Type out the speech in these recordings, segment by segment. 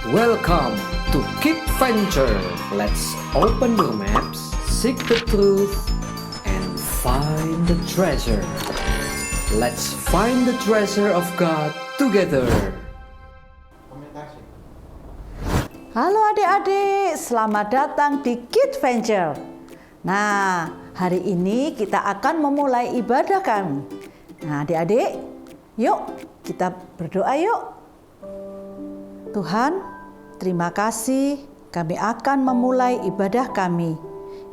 Welcome to Keep Venture. Let's open your maps, seek the truth, and find the treasure. Let's find the treasure of God together. Halo adik-adik, selamat datang di Kids Venture. Nah, hari ini kita akan memulai ibadah kami. Nah, adik-adik, yuk kita berdoa yuk. Tuhan, terima kasih kami akan memulai ibadah kami.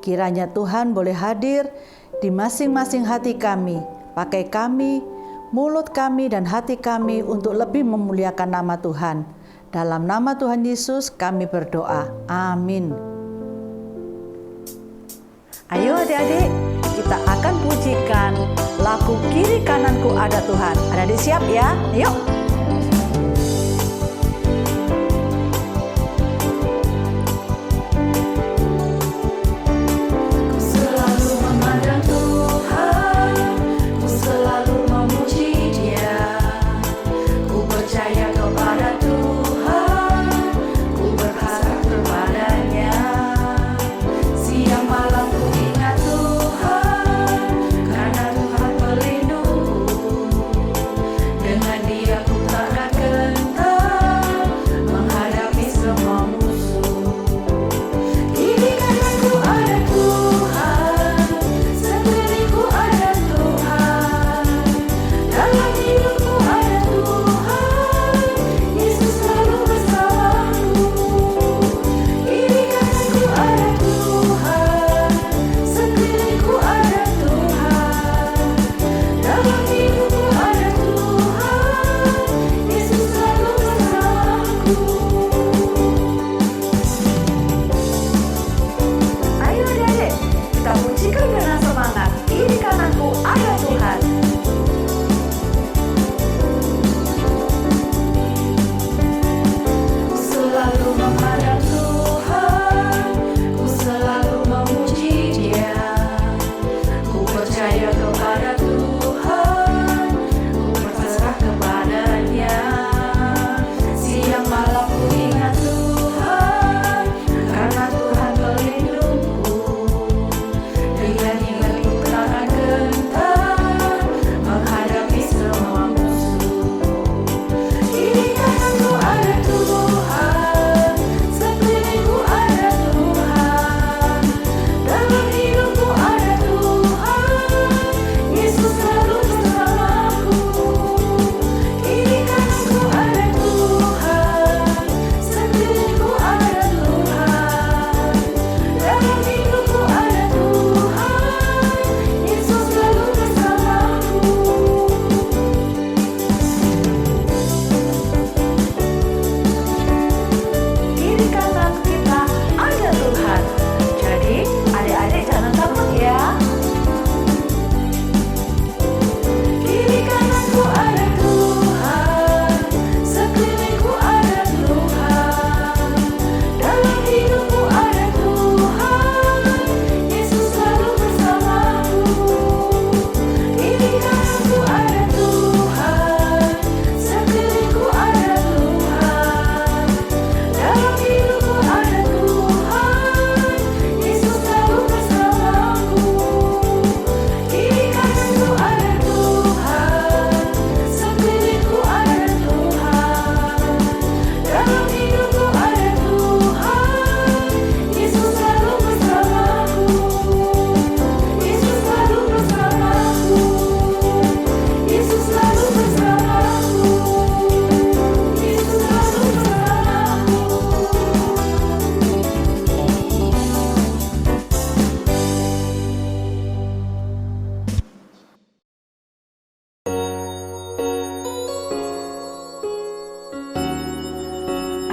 Kiranya Tuhan boleh hadir di masing-masing hati kami. Pakai kami, mulut kami dan hati kami untuk lebih memuliakan nama Tuhan. Dalam nama Tuhan Yesus kami berdoa. Amin. Ayo adik-adik, kita akan pujikan lagu Kiri Kananku Ada Tuhan. Adik-adik siap ya? Yuk.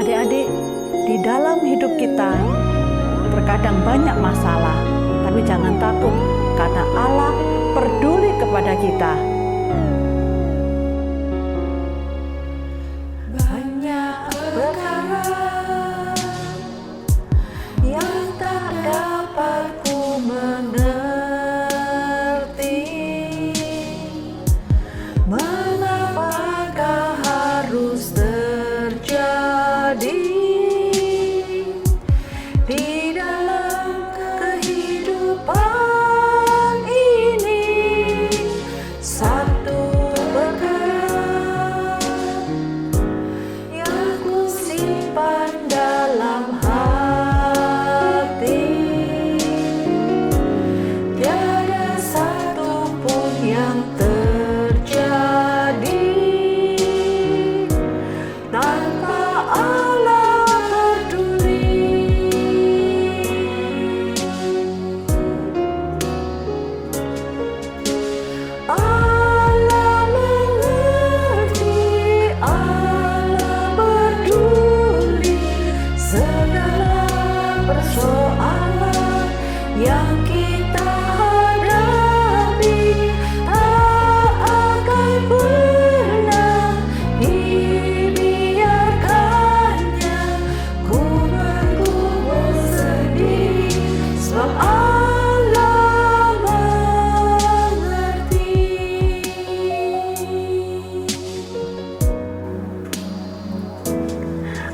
Adik-adik, di dalam hidup kita terkadang banyak masalah, tapi jangan takut karena Allah peduli kepada kita. Banyak perkara yang tak dapat ku mengerti, mengapakah harus terjadi?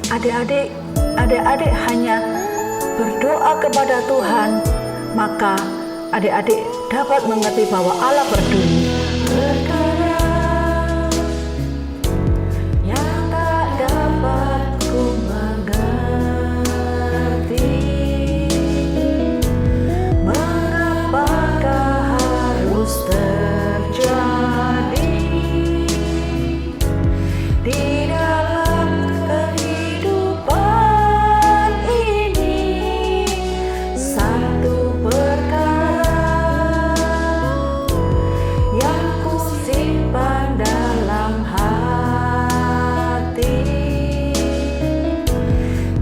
adik-adik hanya berdoa kepada Tuhan, maka adik-adik dapat mengerti bahwa Allah peduli. Perkara yang tak dapat ku mengerti, mengapakah harus terjadi di dalam kehidupan ini. Satu perkara yang ku simpan dalam hati,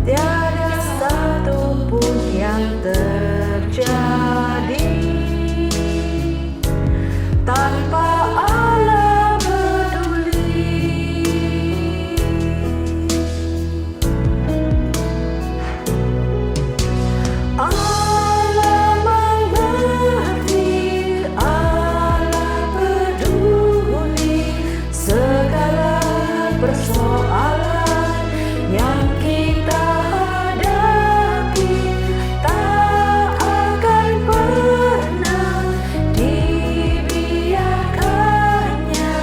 tiada satu pun yang terjadi tanpa Allah peduli. Allah mengerti, Allah peduli segala persoalan yang kita hadapi. Tak akan pernah dibiarkannya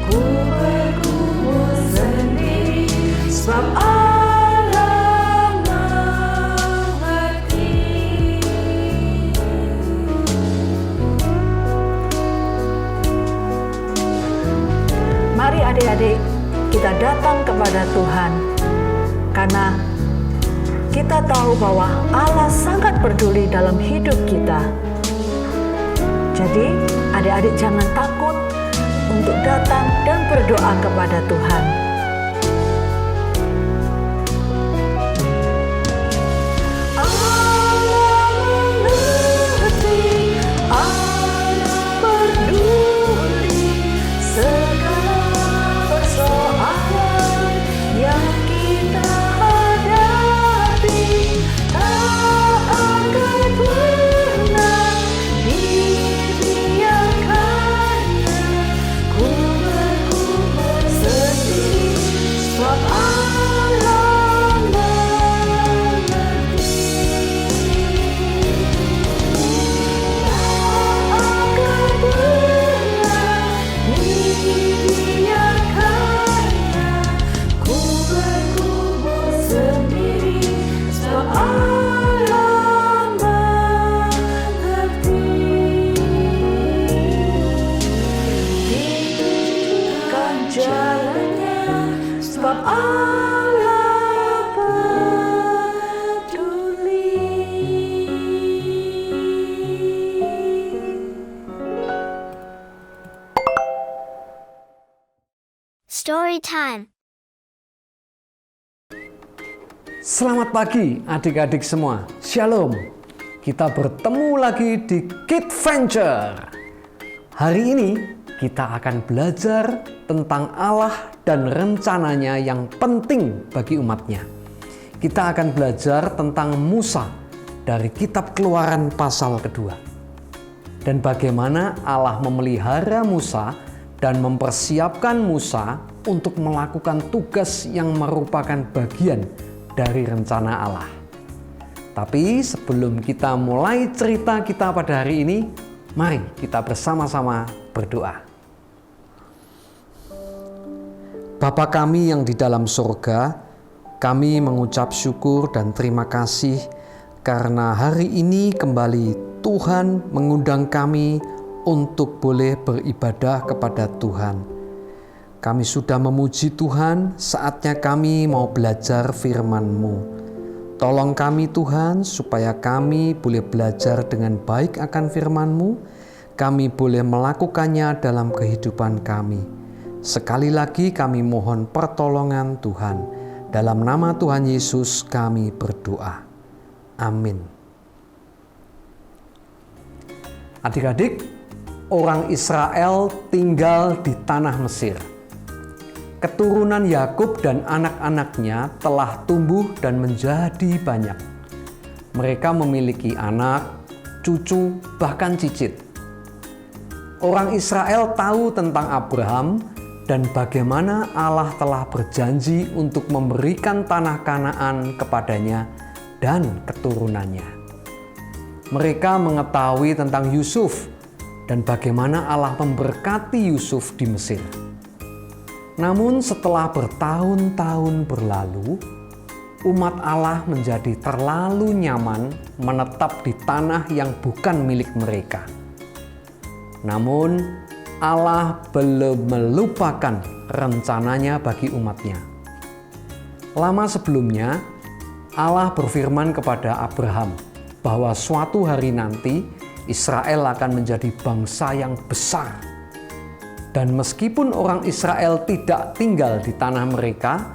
ku bergumul sendiri, sebab Allah mengerti. Mari adik-adik, kita datang kepada Tuhan karena kita tahu bahwa Allah sangat peduli dalam hidup kita. Jadi adik-adik jangan takut untuk datang dan berdoa kepada Tuhan. Allah mengerti, Allah peduli segala persoalan yang kita hadapi. Tak akan pernah dibiarkannya ku bergumul sendiri, sebab Allah mengerti. Tak akan pernah dibiarkannya ku bergumul sendiri, sebab Allah mengerti. Ditunjukkan jalannya, sebab Allah peduli. Story time. Selamat pagi adik-adik semua. Shalom. Kita bertemu lagi di Kid Venture. Hari ini kita akan belajar tentang Allah dan rencananya yang penting bagi umatnya. Kita akan belajar tentang Musa dari kitab Keluaran pasal kedua. Dan bagaimana Allah memelihara Musa dan mempersiapkan Musa untuk melakukan tugas yang merupakan bagian dari rencana Allah. Tapi sebelum kita mulai cerita kita pada hari ini, mari kita bersama-sama berdoa. Bapa kami yang di dalam surga, kami mengucap syukur dan terima kasih karena hari ini kembali Tuhan mengundang kami untuk boleh beribadah kepada Tuhan. Kami sudah memuji Tuhan, saatnya kami mau belajar firman-Mu. Tolong kami Tuhan, supaya kami boleh belajar dengan baik akan firman-Mu, kami boleh melakukannya dalam kehidupan kami. Sekali lagi kami mohon pertolongan Tuhan. Dalam nama Tuhan Yesus kami berdoa. Amin. Adik-adik, orang Israel tinggal di tanah Mesir. Keturunan Yakub dan anak-anaknya telah tumbuh dan menjadi banyak. Mereka memiliki anak, cucu, bahkan cicit. Orang Israel tahu tentang Abraham dan bagaimana Allah telah berjanji untuk memberikan tanah Kanaan kepadanya dan keturunannya. Mereka mengetahui tentang Yusuf dan bagaimana Allah memberkati Yusuf di Mesir. Namun setelah bertahun-tahun berlalu, umat Allah menjadi terlalu nyaman menetap di tanah yang bukan milik mereka. Namun Allah belum melupakan rencananya bagi umatnya. Lama sebelumnya, Allah berfirman kepada Abraham bahwa suatu hari nanti Israel akan menjadi bangsa yang besar. Dan meskipun orang Israel tidak tinggal di tanah mereka,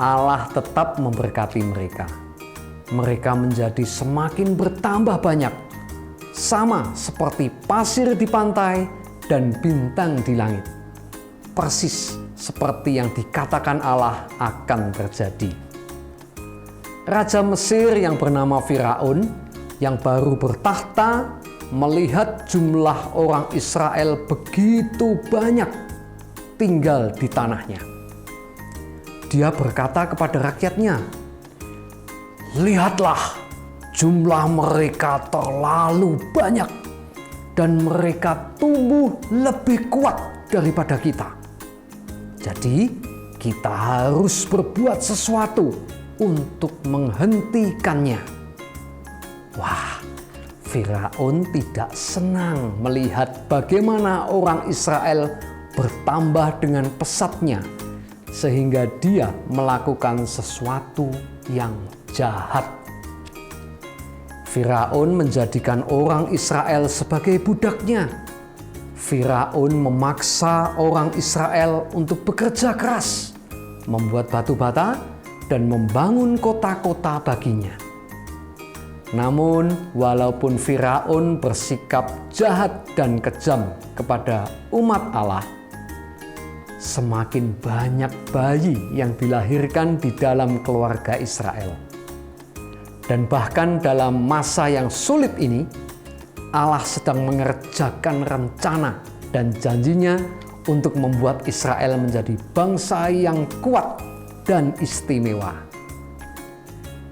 Allah tetap memberkati mereka. Mereka menjadi semakin bertambah banyak, sama seperti pasir di pantai dan bintang di langit. Persis seperti yang dikatakan Allah akan terjadi. Raja Mesir yang bernama Firaun yang baru bertahta melihat jumlah orang Israel begitu banyak tinggal di tanahnya. Dia berkata kepada rakyatnya, "Lihatlah, jumlah mereka terlalu banyak dan mereka tumbuh lebih kuat daripada kita. Jadi kita harus berbuat sesuatu untuk menghentikannya." Wah, Firaun tidak senang melihat bagaimana orang Israel bertambah dengan pesatnya, sehingga dia melakukan sesuatu yang jahat. Firaun menjadikan orang Israel sebagai budaknya. Firaun memaksa orang Israel untuk bekerja keras, membuat batu bata, dan membangun kota-kota baginya. Namun, walaupun Firaun bersikap jahat dan kejam kepada umat Allah, semakin banyak bayi yang dilahirkan di dalam keluarga Israel. Dan bahkan dalam masa yang sulit ini, Allah sedang mengerjakan rencana dan janjinya untuk membuat Israel menjadi bangsa yang kuat dan istimewa.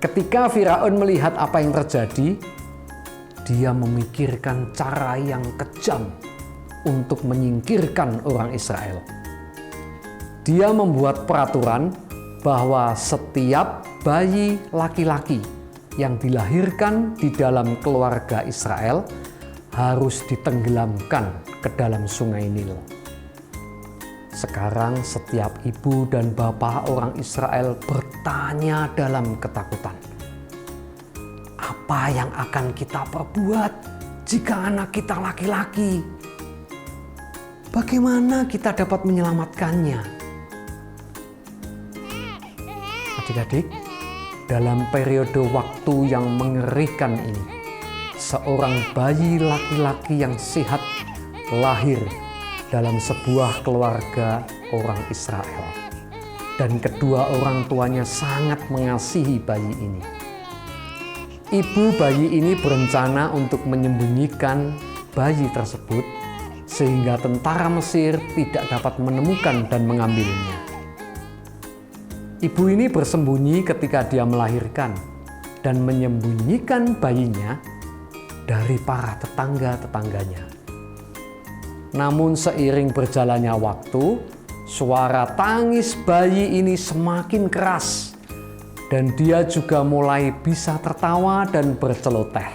Ketika Firaun melihat apa yang terjadi, dia memikirkan cara yang kejam untuk menyingkirkan orang Israel. Dia membuat peraturan bahwa setiap bayi laki-laki yang dilahirkan di dalam keluarga Israel harus ditenggelamkan ke dalam sungai Nil. Sekarang setiap ibu dan bapak orang Israel bertanya dalam ketakutan, apa yang akan kita perbuat jika anak kita laki-laki? Bagaimana kita dapat menyelamatkannya? Adik-adik, dalam periode waktu yang mengerikan ini, seorang bayi laki-laki yang sehat lahir dalam sebuah keluarga orang Israel. Dan kedua orang tuanya sangat mengasihi bayi ini. Ibu bayi ini berencana untuk menyembunyikan bayi tersebut sehingga tentara Mesir tidak dapat menemukan dan mengambilnya. Ibu ini bersembunyi ketika dia melahirkan dan menyembunyikan bayinya dari para tetangga-tetangganya. Namun seiring berjalannya waktu, suara tangis bayi ini semakin keras dan dia juga mulai bisa tertawa dan berceloteh.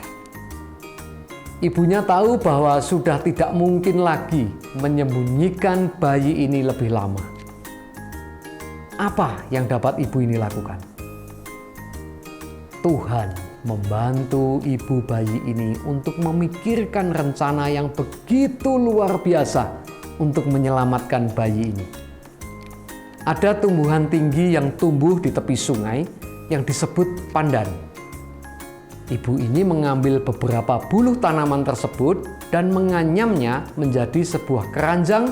Ibunya tahu bahwa sudah tidak mungkin lagi menyembunyikan bayi ini lebih lama. Apa yang dapat ibu ini lakukan? Tuhan membantu ibu bayi ini untuk memikirkan rencana yang begitu luar biasa untuk menyelamatkan bayi ini. Ada tumbuhan tinggi yang tumbuh di tepi sungai yang disebut pandan. Ibu ini mengambil beberapa buluh tanaman tersebut dan menganyamnya menjadi sebuah keranjang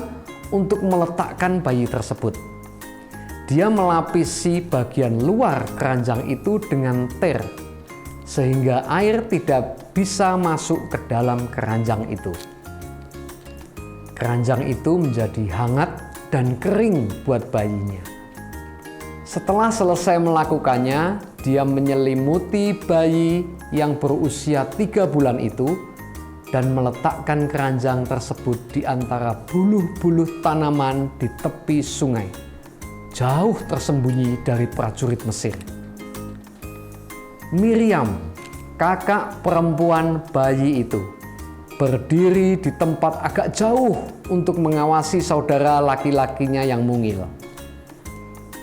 untuk meletakkan bayi tersebut. Dia melapisi bagian luar keranjang itu dengan ter, sehingga air tidak bisa masuk ke dalam keranjang itu. Keranjang itu menjadi hangat dan kering buat bayinya. Setelah selesai melakukannya, dia menyelimuti bayi yang berusia 3 bulan itu dan meletakkan keranjang tersebut di antara buluh-buluh tanaman di tepi sungai, jauh tersembunyi dari prajurit Mesir. Miriam, kakak perempuan bayi itu, berdiri di tempat agak jauh untuk mengawasi saudara laki-lakinya yang mungil.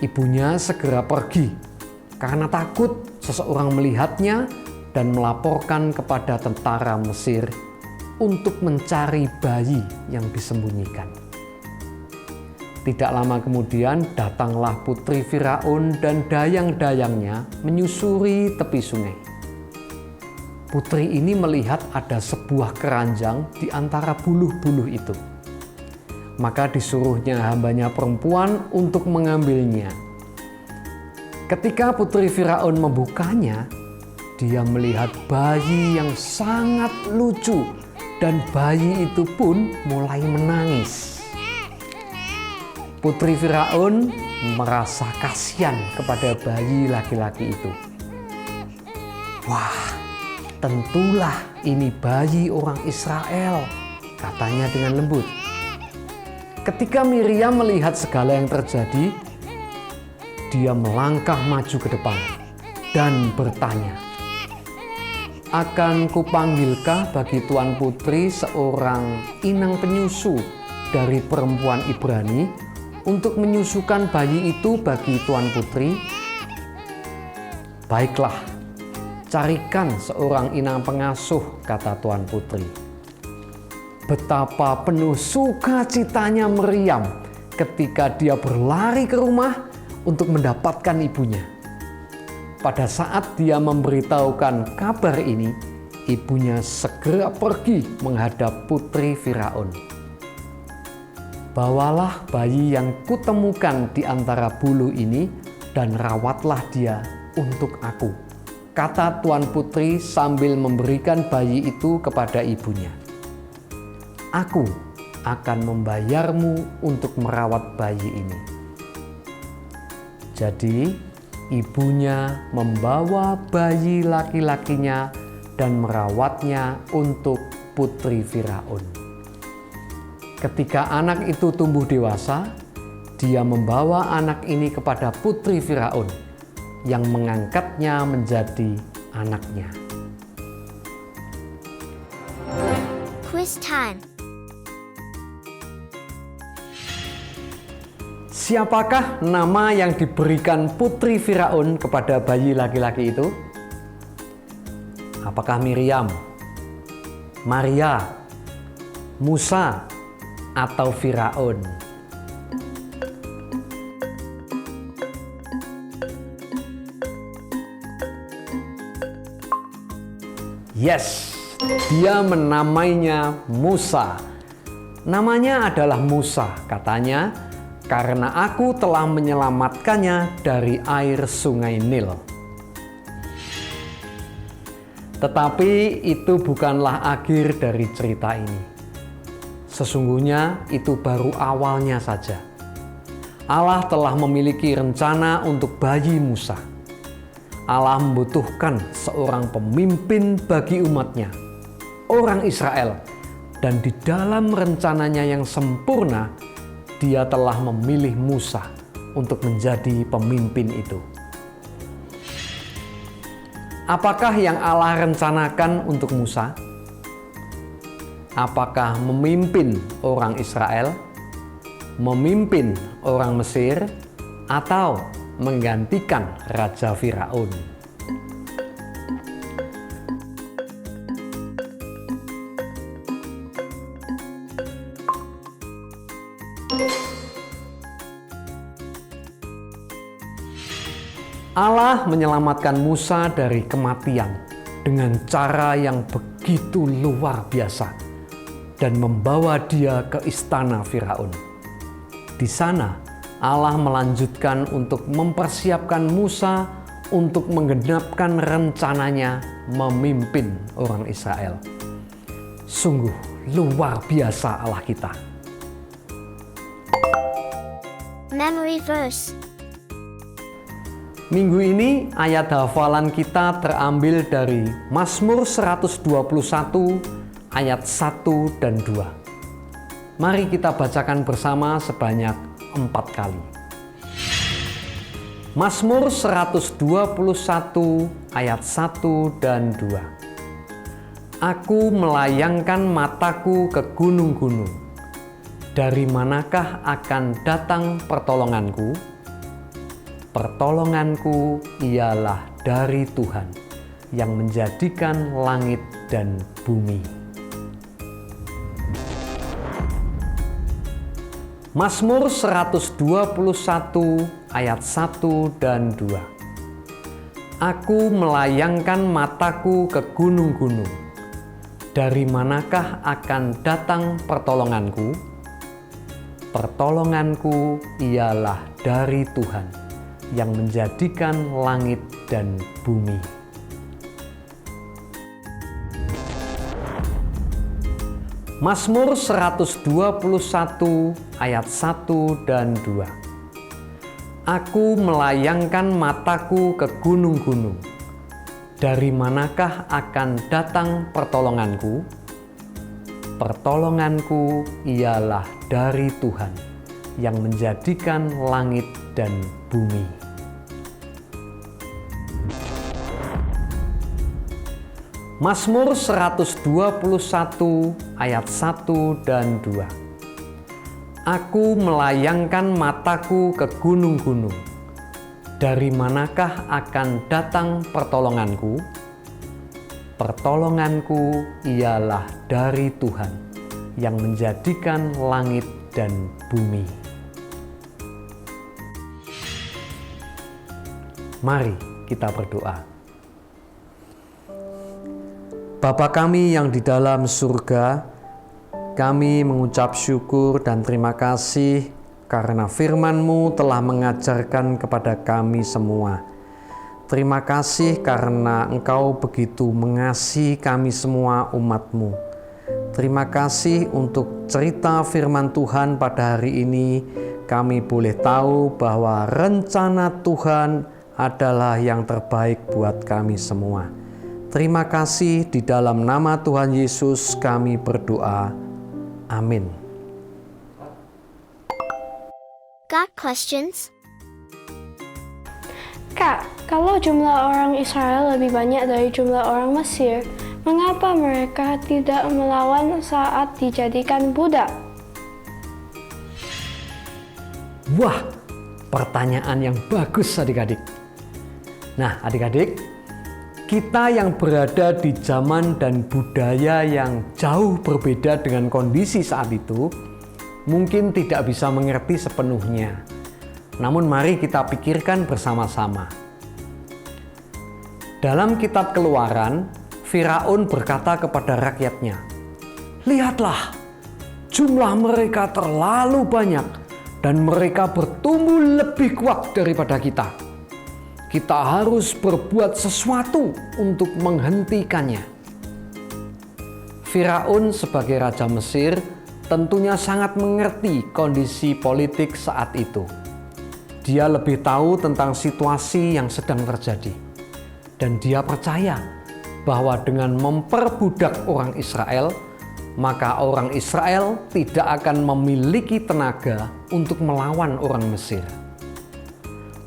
Ibunya segera pergi karena takut seseorang melihatnya dan melaporkan kepada tentara Mesir untuk mencari bayi yang disembunyikan. Tidak lama kemudian datanglah putri Firaun dan dayang-dayangnya menyusuri tepi sungai. Putri ini melihat ada sebuah keranjang di antara buluh-buluh itu. Maka disuruhnya hambanya perempuan untuk mengambilnya. Ketika putri Firaun membukanya, dia melihat bayi yang sangat lucu dan bayi itu pun mulai menangis. Putri Firaun merasa kasihan kepada bayi laki-laki itu. Wah, tentulah ini bayi orang Israel, katanya dengan lembut. Ketika Miriam melihat segala yang terjadi, dia melangkah maju ke depan dan bertanya, "Akan kupanggilkah bagi Tuan Putri seorang inang penyusu dari perempuan Ibrani untuk menyusukan bayi itu bagi Tuan Putri?" "Baiklah, carikan seorang inang pengasuh," kata Tuan Putri. Betapa penuh sukacitanya Miriam ketika dia berlari ke rumah untuk mendapatkan ibunya. Pada saat dia memberitahukan kabar ini, ibunya segera pergi menghadap putri Firaun. "Bawalah bayi yang kutemukan di antara buluh ini dan rawatlah dia untuk aku," kata Tuan Putri sambil memberikan bayi itu kepada ibunya. "Aku akan membayarmu untuk merawat bayi ini." Jadi, ibunya membawa bayi laki-lakinya dan merawatnya untuk putri Firaun. Ketika anak itu tumbuh dewasa, dia membawa anak ini kepada putri Firaun yang mengangkatnya menjadi anaknya. Quiz time. Siapakah nama yang diberikan putri Firaun kepada bayi laki-laki itu? Apakah Miriam, Maria, Musa, atau Firaun? Yes, dia menamainya Musa. Namanya adalah Musa, katanya, karena aku telah menyelamatkannya dari air sungai Nil. Tetapi itu bukanlah akhir dari cerita ini. Sesungguhnya itu baru awalnya saja. Allah telah memiliki rencana untuk bayi Musa. Allah membutuhkan seorang pemimpin bagi umatnya, orang Israel, dan di dalam rencananya yang sempurna, Dia telah memilih Musa untuk menjadi pemimpin itu. Apakah yang Allah rencanakan untuk Musa? Apakah memimpin orang Israel, memimpin orang Mesir, atau menggantikan Raja Firaun? Allah menyelamatkan Musa dari kematian dengan cara yang begitu luar biasa dan membawa dia ke istana Firaun. Di sana Allah melanjutkan untuk mempersiapkan Musa untuk menggenapkan rencananya memimpin orang Israel. Sungguh luar biasa Allah kita. Memory verse. Minggu ini ayat hafalan kita terambil dari Mazmur 121 ayat 1 dan 2. Mari kita bacakan bersama sebanyak 4 kali. Mazmur 121 ayat 1 dan 2. Aku melayangkan mataku ke gunung-gunung. Dari manakah akan datang pertolonganku? Pertolonganku ialah dari Tuhan yang menjadikan langit dan bumi. Mazmur 121 ayat 1 dan 2. Aku melayangkan mataku ke gunung-gunung. Dari manakah akan datang pertolonganku? Pertolonganku ialah dari Tuhan yang menjadikan langit dan bumi. Mazmur 121 ayat 1 dan 2. Aku melayangkan mataku ke gunung-gunung. Dari manakah akan datang pertolonganku? Pertolonganku ialah dari Tuhan yang menjadikan langit dan bumi. Mazmur 121 ayat 1 dan 2. Aku melayangkan mataku ke gunung-gunung. Dari manakah akan datang pertolonganku? Pertolonganku ialah dari Tuhan yang menjadikan langit dan bumi. Mari kita berdoa. Bapa kami yang di dalam surga, kami mengucap syukur dan terima kasih karena firman-Mu telah mengajarkan kepada kami semua. Terima kasih karena Engkau begitu mengasihi kami semua umat-Mu. Terima kasih untuk cerita firman Tuhan pada hari ini. Kami boleh tahu bahwa rencana Tuhan adalah yang terbaik buat kami semua. Terima kasih, di dalam nama Tuhan Yesus kami berdoa. Amin. Got questions? Kak, kalau jumlah orang Israel lebih banyak dari jumlah orang Mesir, mengapa mereka tidak melawan saat dijadikan budak? Wah, pertanyaan yang bagus adik-adik. Nah adik-adik, kita yang berada di zaman dan budaya yang jauh berbeda dengan kondisi saat itu, mungkin tidak bisa mengerti sepenuhnya. Namun mari kita pikirkan bersama-sama. Dalam kitab Keluaran, Firaun berkata kepada rakyatnya, "Lihatlah, jumlah mereka terlalu banyak dan mereka bertumbuh lebih kuat daripada kita. Kita harus berbuat sesuatu untuk menghentikannya." Firaun sebagai raja Mesir tentunya sangat mengerti kondisi politik saat itu. Dia lebih tahu tentang situasi yang sedang terjadi. Dan dia percaya bahwa dengan memperbudak orang Israel, maka orang Israel tidak akan memiliki tenaga untuk melawan orang Mesir.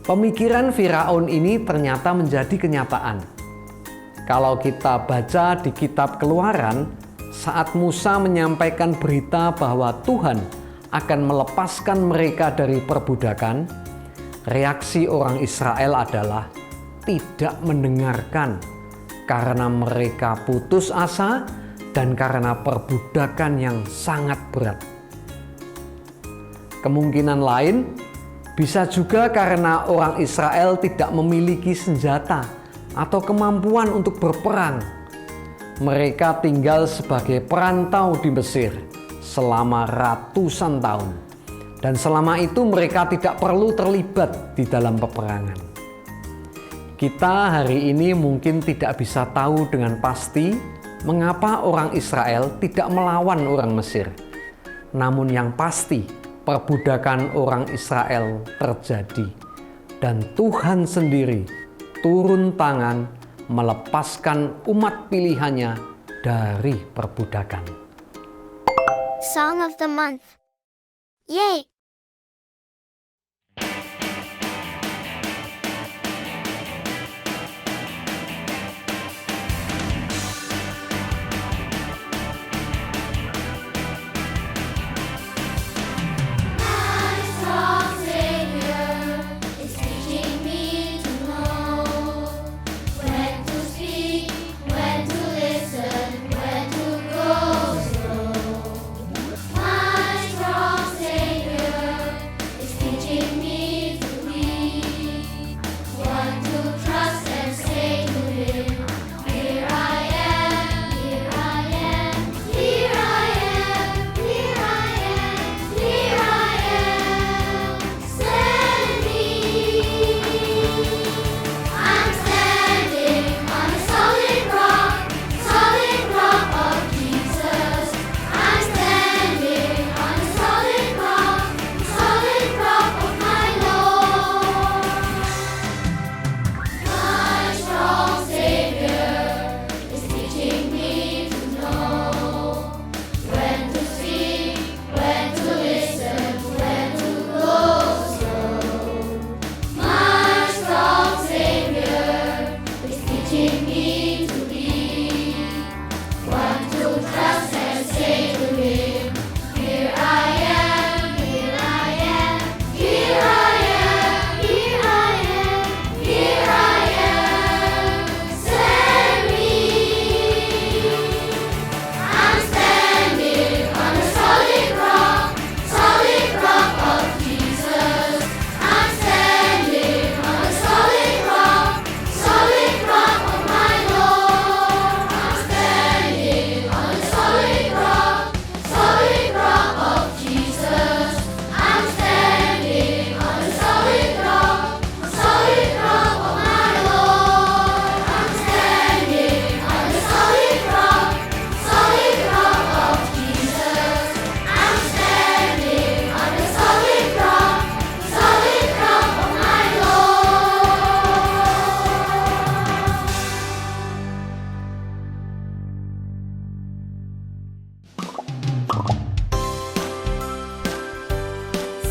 Pemikiran Firaun ini ternyata menjadi kenyataan. Kalau kita baca di kitab Keluaran, saat Musa menyampaikan berita bahwa Tuhan akan melepaskan mereka dari perbudakan, reaksi orang Israel adalah tidak mendengarkan karena mereka putus asa dan karena perbudakan yang sangat berat. Kemungkinan lain bisa juga karena orang Israel tidak memiliki senjata atau kemampuan untuk berperang. Mereka tinggal sebagai perantau di Mesir selama ratusan tahun. Dan selama itu mereka tidak perlu terlibat di dalam peperangan. Kita hari ini mungkin tidak bisa tahu dengan pasti mengapa orang Israel tidak melawan orang Mesir. Namun yang pasti, perbudakan orang Israel terjadi dan Tuhan sendiri turun tangan melepaskan umat pilihannya dari perbudakan. Song of the month. Yay!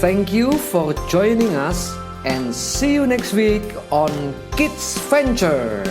Thank you for joining us and see you next week on Kids Venture.